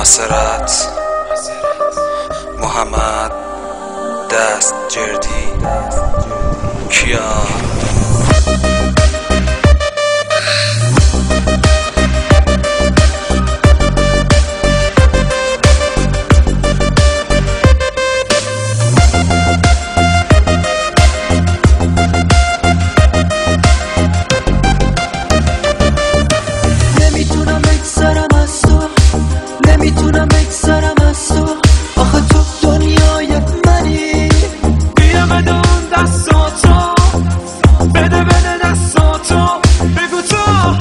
مسرت محمد دست جردی کیا نمیتونم بگذرم از تو آخه تو دنیای منی بیا بده اون دستاتو بده دستاتو بگو تو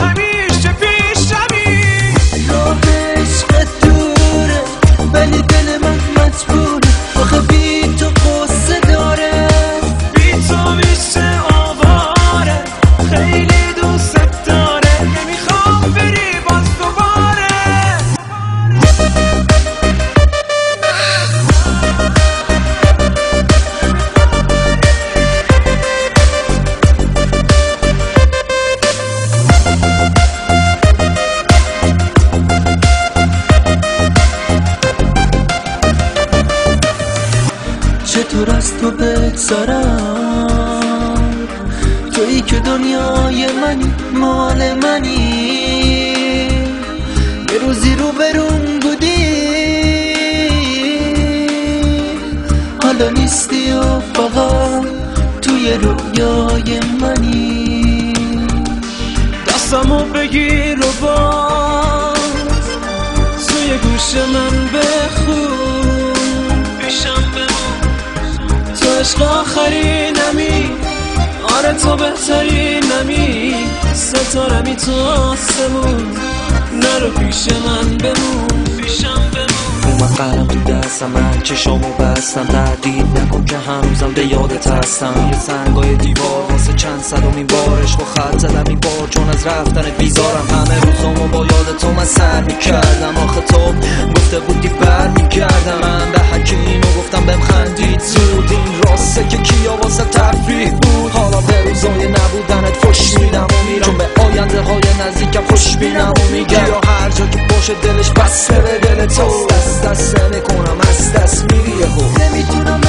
همیشه پیشمی راه عشق دوره ولی دل من مجبوره آخه بی تو قصه داره بی تو میشه آواره خیلی دوست داره نمیخوام بری باز دوباره چطور از تو بگذارم تویی که دنیای منی مال منی یه روزی رو برون بودی حالا نیستی و فقط توی رویای منی دستمو بگیر و باز توی گوش من بخون پیشم تو عشق آخرینمی آره تو بهترینمی ستارمی تو آسمون نرو پیش من بمون پیشم بمون اومد قلم تو دستم من چشامو بستم تردید نکن که هنوزم به یادت هستم یه سنگای دیوار واسه چند صدامین بار عشق و خط زدم این بار چون از رفتن بیزارم همه روزامو با یاد تو من سر میکردم آخه تو گفته بودی بر میکردم من به حکیمو گفتم بهم خندید زود این راسته که کیا واسه تفریح بود حالا به روزای نبودنت فش میدم و میرم چون به آینده های نزدیکم خوش بینم و میگم یا هر جا که باشه دلش بسته به دل تو دست میکنم از دست میری خوب نمیتونم